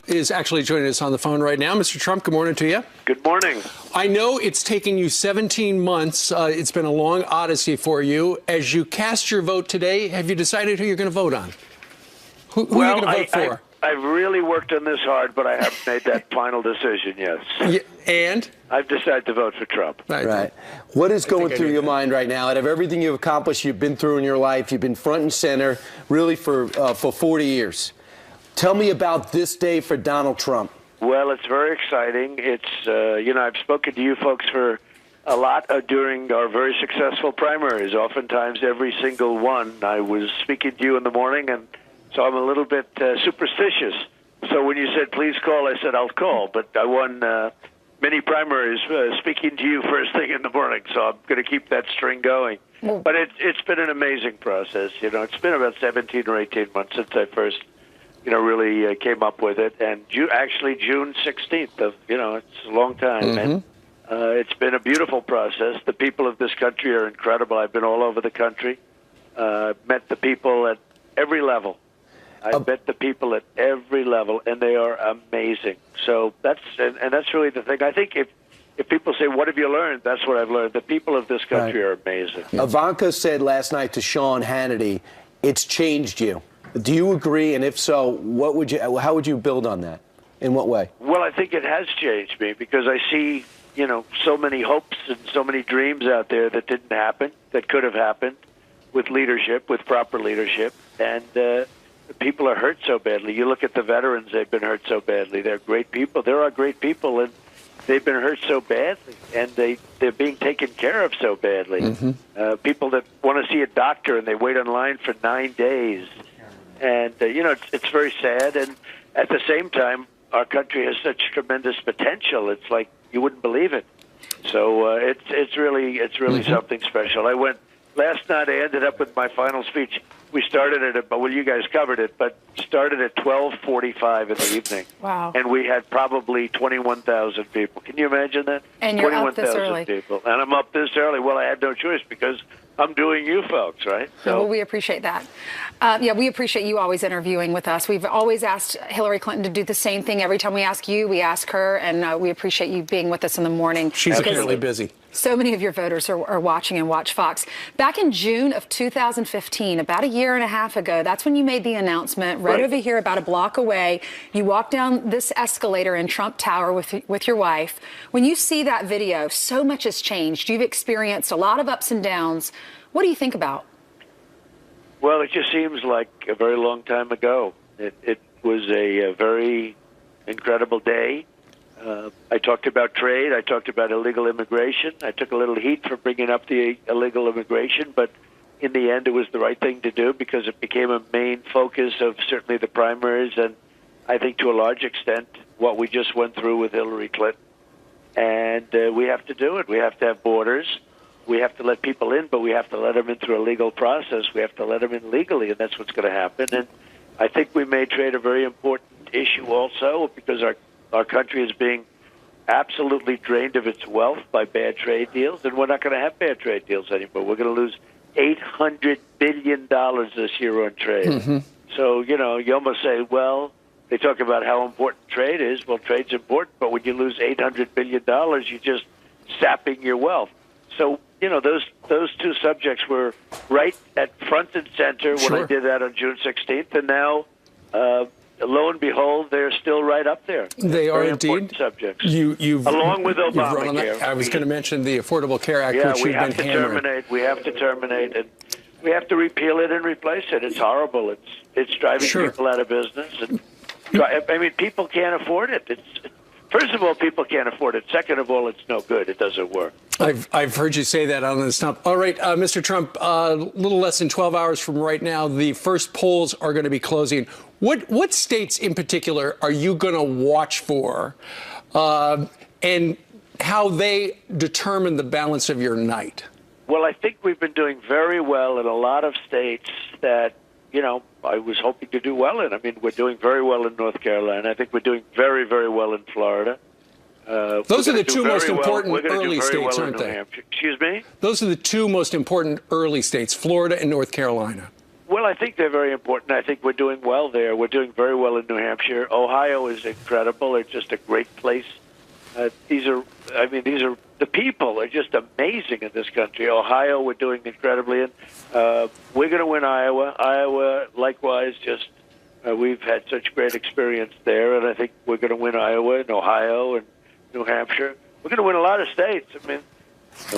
is actually joining us on the phone right now. Mr. Trump, good morning to you. Good morning. I know it's taken you 17 months. It's been a long odyssey for you. As you cast your vote today, have you decided who you're going to vote on? Who are you going to vote for? I've really worked on this hard, but I haven't made that final decision yet. Yeah, and? I've decided to vote for Trump. Right. What is going through your mind right now? Out of everything you've accomplished, you've been through in your life, you've been front and center, really for 40 years. Tell me about this day for Donald Trump. Well, it's very exciting. It's, I've spoken to you folks for a lot during our very successful primaries, oftentimes every single one. I was speaking to you in the morning, and so I'm a little bit superstitious. So when you said, please call, I said, I'll call. But I won many primaries speaking to you first thing in the morning, so I'm going to keep that string going. But it's been an amazing process. It's been about 17 or 18 months since I first, really came up with it. And actually June 16th, it's a long time. Mm-hmm. And it's been a beautiful process. The people of this country are incredible. I've been all over the country, met the people at every level. I've met the people at every level, and they are amazing. So that's really the thing. I think if people say, what have you learned? That's what I've learned. The people of this country are amazing. Ivanka said last night to Sean Hannity, it's changed you. Do you agree? And if so, how would you build on that? In what way? Well, I think it has changed me because I see, so many hopes and so many dreams out there that didn't happen, that could have happened with leadership, with proper leadership. And people are hurt so badly. You look at the veterans, they've been hurt so badly. They're great people. There are great people, and they've been hurt so badly, and they're being taken care of so badly. Mm-hmm. People that want to see a doctor, and they wait in line for 9 days. And, it's very sad. And at the same time, our country has such tremendous potential. It's like you wouldn't believe it. So it's really mm-hmm. something special. Last night I ended up with my final speech. We started you guys covered it, but started at 12:45 in the evening. Wow. And we had probably 21,000 people. Can you imagine that? And you're up this early. 21,000 people. And I'm up this early. Well, I had no choice because I'm doing you folks, right? So. Well, we appreciate that. We appreciate you always interviewing with us. We've always asked Hillary Clinton to do the same thing. Every time we ask you, we ask her, and we appreciate you being with us in the morning. She's apparently busy. So many of your voters are watching and watch Fox. Back in June of 2015, about a year and a half ago, that's when you made the announcement right over here about a block away. You walked down this escalator in Trump Tower with your wife. When you see that video, so much has changed. You've experienced a lot of ups and downs. What do you think about? Well, it just seems like a very long time ago. It was a very incredible day. I talked about trade. I talked about illegal immigration. I took a little heat for bringing up the illegal immigration, but in the end, it was the right thing to do because it became a main focus of certainly the primaries and I think to a large extent what we just went through with Hillary Clinton. And we have to do it. We have to have borders. We have to let people in, but we have to let them in through a legal process. We have to let them in legally, and that's what's going to happen. And I think we made trade a very important issue also because our country is being absolutely drained of its wealth by bad trade deals, and we're not going to have bad trade deals anymore. We're going to lose $800 billion this year on trade. Mm-hmm. So, you almost say, well, they talk about how important trade is. Well, trade's important, but when you lose $800 billion, you're just sapping your wealth. So, those two subjects were right at front and center when I did that on June 16th, and now, lo and behold, they're still right up there. They are indeed subjects. Along with Obamacare. I was going to mention the Affordable Care Act, which you've been hammering. We have to terminate, and we have to repeal it and replace it. It's horrible. It's driving people out of business, and people can't afford it. First of all, people can't afford it. Second of all, it's no good. It doesn't work. I've heard you say that on the stump. All right, Mr. Trump, a little less than 12 hours from right now, the first polls are going to be closing. What states in particular are you going to watch for and how they determine the balance of your night? Well, I think we've been doing very well in a lot of states that, I was hoping to do well in. We're doing very well in North Carolina. I think we're doing very, very well in Florida. Those are the two most important early states, aren't they? Excuse me? Those are the two most important early states, Florida and North Carolina. Well, I think they're very important. I think we're doing well there. We're doing very well in New Hampshire. Ohio is incredible. It's just a great place. These are the people are just amazing in this country. Ohio, we're doing incredibly in. We're going to win Iowa. Iowa, likewise, just we've had such great experience there, and I think we're going to win Iowa and Ohio and New Hampshire. We're going to win a lot of states. I mean,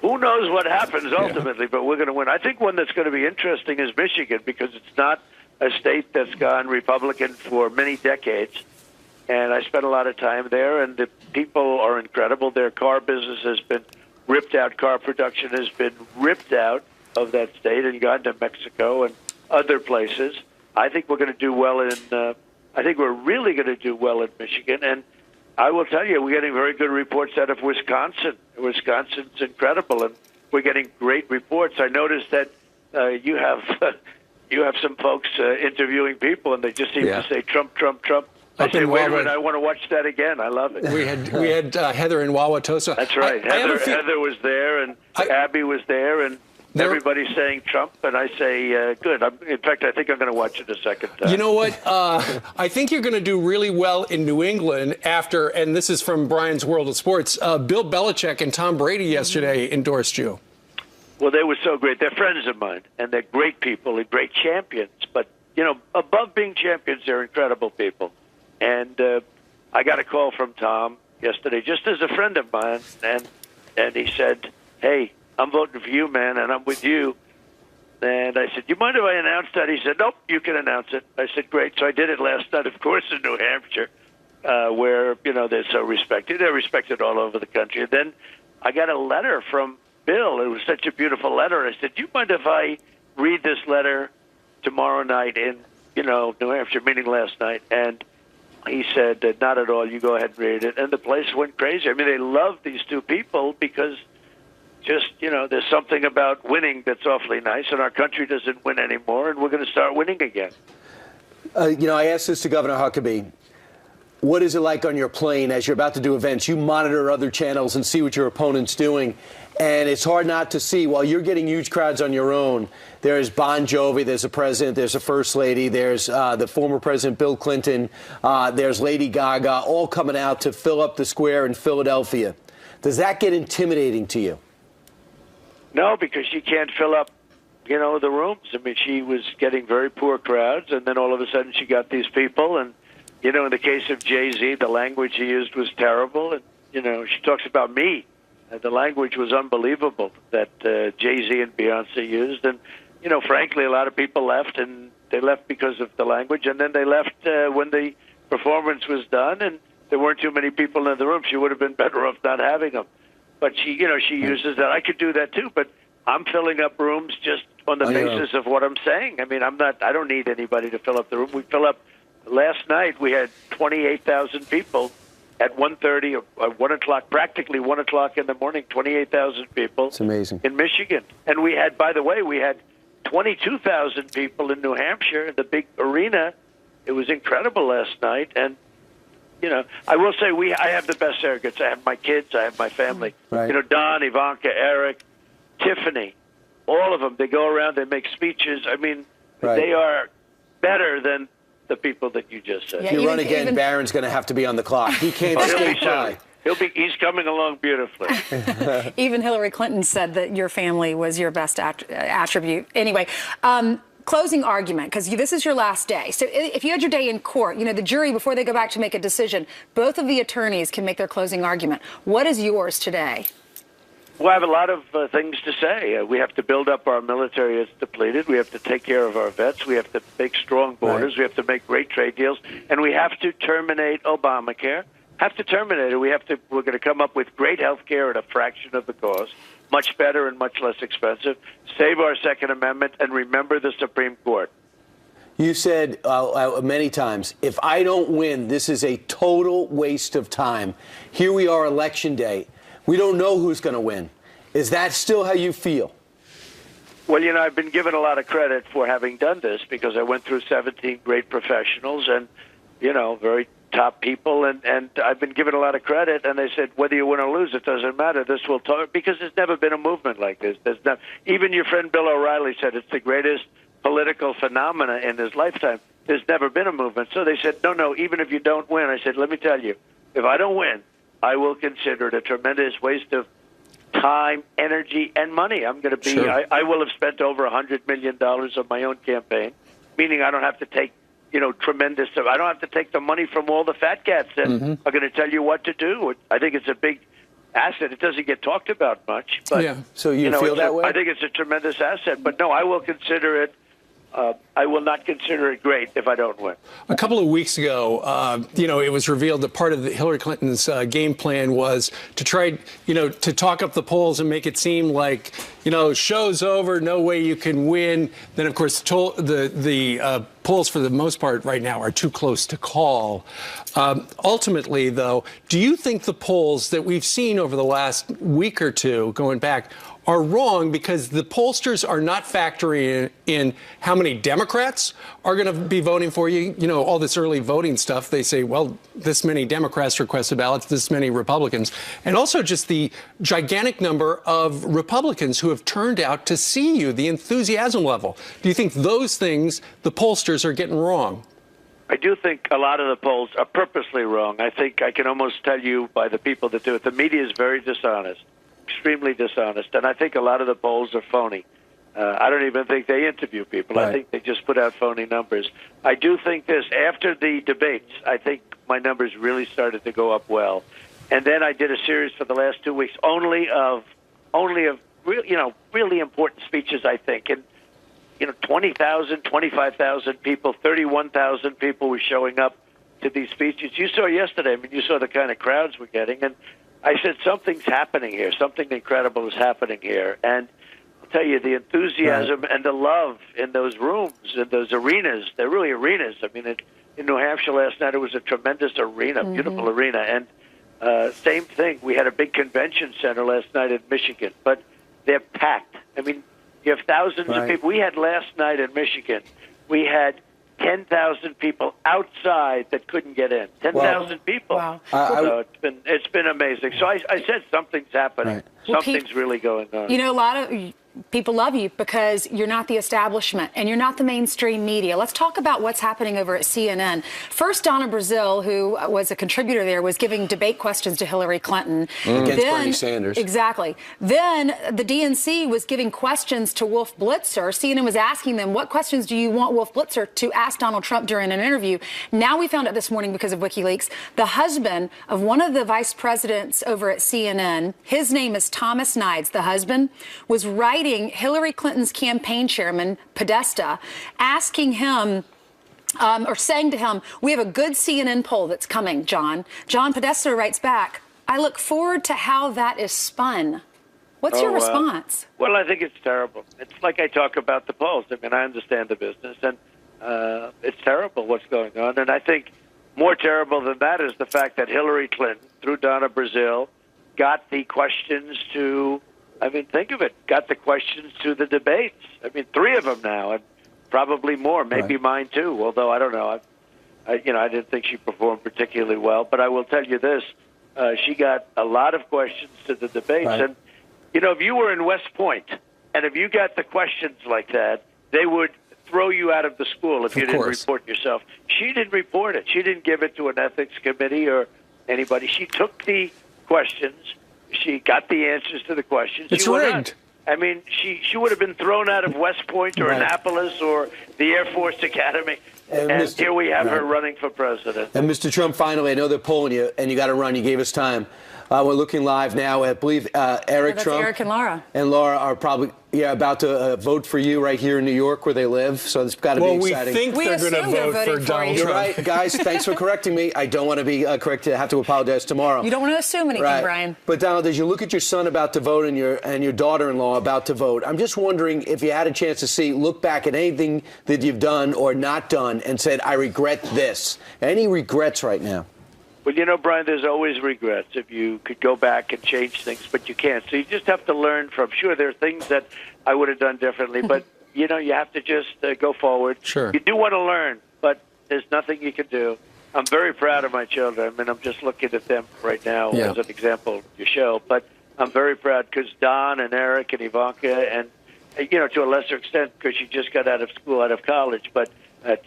who knows what happens ultimately, but we're going to win. I think one that's going to be interesting is Michigan, because it's not a state that's gone Republican for many decades. And I spent a lot of time there, and the people are incredible. Their car business has been ripped out. Car production has been ripped out of that state and gone to Mexico and other places. I think we're going to do well in. I think we're really going to do well in Michigan, and I will tell you, we're getting very good reports out of Wisconsin. Wisconsin's incredible, and we're getting great reports. I noticed that you have some folks interviewing people, and they just seem to say Trump, Trump, Trump. I say, wait a minute, I want to watch that again. I love it. We had Heather in Wauwatosa. That's right. Heather was there, and Abby was there, and everybody's saying Trump, and I say, good. In fact, I think I'm going to watch it a second time. You know what? I think you're going to do really well in New England after, and this is from Brian's World of Sports, Bill Belichick and Tom Brady yesterday endorsed you. Well, they were so great. They're friends of mine, and they're great people and great champions. But, above being champions, they're incredible people. And I got a call from Tom yesterday, just as a friend of mine, and he said, hey, I'm voting for you, man, and I'm with you. And I said, you mind if I announce that? He said, nope, you can announce it. I said, great. So I did it last night, of course, in New Hampshire, where, they're so respected. They're respected all over the country. And then I got a letter from Bill. It was such a beautiful letter. I said, do you mind if I read this letter tomorrow night in, New Hampshire, meeting last night? And he said, not at all. You go ahead and read it. And the place went crazy. I mean, they love these two people because just, there's something about winning that's awfully nice, and our country doesn't win anymore, and we're going to start winning again. I asked this to Governor Huckabee. What is it like on your plane as you're about to do events? You monitor other channels and see what your opponent's doing. And it's hard not to see, while you're getting huge crowds on your own, there's Bon Jovi, there's a president, there's a first lady, there's the former president Bill Clinton, there's Lady Gaga, all coming out to fill up the square in Philadelphia. Does that get intimidating to you? No, because she can't fill up, the rooms. I mean, she was getting very poor crowds, and then all of a sudden she got these people. And, in the case of Jay-Z, the language he used was terrible. And, she talks about me. The language was unbelievable that Jay-Z and Beyonce used. And, frankly, a lot of people left, and they left because of the language. And then they left when the performance was done, and there weren't too many people in the room. She would have been better off not having them. But she uses that. I could do that too, but I'm filling up rooms just on the basis of what I'm saying. I mean, I don't need anybody to fill up the room. We fill up. Last night we had 28,000 people at 1:30 or 1 o'clock, practically 1 o'clock in the morning. 28,000 people. It's amazing. In Michigan, and we had, by the way, 22,000 people in New Hampshire in the big arena. It was incredible last night, and. I will say I have the best surrogates. I have my kids. I have my family. Right. Don, Ivanka, Eric, Tiffany, all of them. They go around. They make speeches. I mean, They are better than the people that you just said. If you run again, Barron's going to have to be on the clock. He can't skate by. He's coming along beautifully. Even Hillary Clinton said that your family was your best attribute. Anyway, closing argument, because this is your last day. So if you had your day in court, the jury, before they go back to make a decision, both of the attorneys can make their closing argument. What is yours today? Well, I have a lot of things to say. We have to build up our military as depleted. We have to take care of our vets. We have to make strong borders. We have to make great trade deals. And we have to terminate Obamacare. Have to terminate it. We're going to come up with great health care at a fraction of the cost. Much better and much less expensive. Save our Second Amendment and remember the Supreme Court. You said many times, if I don't win, this is a total waste of time. Here we are, Election Day. We don't know who's going to win. Is that still how you feel? Well, I've been given a lot of credit for having done this because I went through 17 great professionals and, very top people, and I've been given a lot of credit, and they said, whether you win or lose, it doesn't matter. This will talk, because there's never been a movement like this. Even your friend Bill O'Reilly said it's the greatest political phenomena in his lifetime. There's never been a movement. So they said, no, even if you don't win. I said, let me tell you, if I don't win, I will consider it a tremendous waste of time, energy, and money. I'm going to be, Sure. I will have spent over $100 million on my own campaign, meaning I don't have to take, I don't have to take the money from all the fat cats that are going to tell you what to do. I think it's a big asset. It doesn't get talked about much. But, Yeah. So you feel that way? I think it's a tremendous asset. But no, I will consider it. I will not consider it great if I don't win. A couple of weeks ago, it was revealed that part of Hillary Clinton's game plan was to try, to talk up the polls and make it seem like, show's over, no way you can win. Then, of course, the polls for the most part right now are too close to call. Ultimately, though, do you think the polls that we've seen over the last week or two going back are wrong because the pollsters are not factoring in how many Democrats are going to be voting for you? All this early voting stuff, they say, well, this many Democrats requested ballots, this many Republicans, and also just the gigantic number of Republicans who have turned out to see you, the enthusiasm level. Do you think those things the pollsters are getting wrong? I do think a lot of the polls are purposely wrong. I think I can almost tell you by the people that do it. The media is very dishonest. Extremely dishonest, and I think a lot of the polls are phony. I don't even think they interview people. Right. I think they just put out phony numbers. I do think this, after the debates, I think my numbers really started to go up well. And then I did a series for the last 2 weeks only of really important speeches, I think. And 20,000, 25,000 people, 31,000 people were showing up to these speeches. You saw yesterday, you saw the kind of crowds we're getting, and I said, something's happening here. Something incredible is happening here. And I'll tell you, the enthusiasm and the love in those rooms, in those arenas, they're really arenas. In New Hampshire last night, it was a tremendous arena, beautiful arena. And same thing, we had a big convention center last night in Michigan, but they're packed. You have thousands of people. We had last night in Michigan, we had 10,000 people outside that couldn't get in. 10,000 people. Wow. So it's been amazing. So I said something's happening. Right. Well, Something's Pete, really going on. A lot of people love you because you're not the establishment and you're not the mainstream media. Let's talk about what's happening over at CNN. First, Donna Brazile, who was a contributor there, was giving debate questions to Hillary Clinton. Against Bernie Sanders. Exactly. Then the DNC was giving questions to Wolf Blitzer. CNN was asking them, what questions do you want Wolf Blitzer to ask Donald Trump during an interview? Now we found out this morning because of WikiLeaks, the husband of one of the vice presidents over at CNN, his name is Thomas Nides, the husband, was writing Hillary Clinton's campaign chairman, Podesta, asking him or saying to him, we have a good CNN poll that's coming, John. John Podesta writes back, I look forward to how that is spun. What's your response? Well, I think it's terrible. It's like I talk about the polls. I understand the business, and it's terrible what's going on. And I think more terrible than that is the fact that Hillary Clinton, through Donna Brazile, got the questions to, think of it, got the questions to the debates. 3 of them now, and probably more, maybe mine too, although I don't know. I didn't think she performed particularly well, but I will tell you this, she got a lot of questions to the debates. Right. And, if you were in West Point, and if you got the questions like that, they would throw you out of the school if you didn't report yourself. She didn't report it. She didn't give it to an ethics committee or anybody. She took the questions. She got the answers to the questions. It's rigged. She would have been thrown out of West Point or Annapolis or the Air Force Academy. And here we have her running for president. And Mr. Trump, finally, I know they're polling you, and you got to run. You gave us time. We're looking live now. I believe Eric Trump Eric and Laura. And Laura are probably about to vote for you right here in New York, where they live. So it's got to be exciting. We think they're going to vote for Donald Trump. You're right, guys. Thanks for correcting me. I don't want to be corrected. I have to apologize tomorrow. You don't want to assume anything, Brian. But Donald, as you look at your son about to vote and your daughter-in-law about to vote, I'm just wondering if you had a chance to look back at anything that you've done or not done and said, I regret this. Any regrets right now? Well, Brian, there's always regrets if you could go back and change things, but you can't. So you just have to learn from. Sure, there are things that I would have done differently, but, you have to just go forward. Sure. You do want to learn, but there's nothing you can do. I'm very proud of my children. I'm just looking at them right now as an example of your show, but I'm very proud because Don and Eric and Ivanka and to a lesser extent because she just got out of school, out of college. But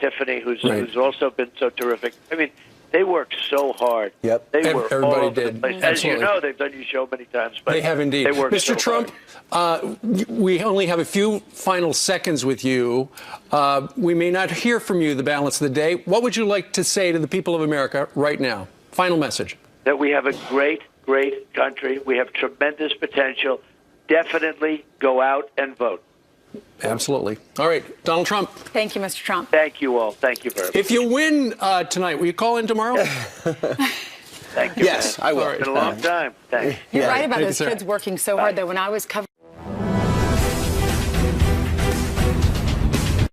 Tiffany, who's also been so terrific. I mean, they worked so hard. Yep. They were Everybody all over did. the place. As Absolutely. you know, they've done your show many times. But They have indeed. They worked Mr. so Trump, hard. we only have a few final seconds with you. We may not hear from you the balance of the day. What would you like to say to the people of America right now? Final message. That we have a great, great country. We have tremendous potential. Definitely go out and vote. Absolutely. All right, Donald Trump. Thank you, Mr. Trump. Thank you all. Thank you very much. If you win tonight, will you call in tomorrow? Thank you. Yes, man. I will. It's been a long time. Thanks. You're Yeah. right about Thank you, those sir. kids working so hard, though. When I was covering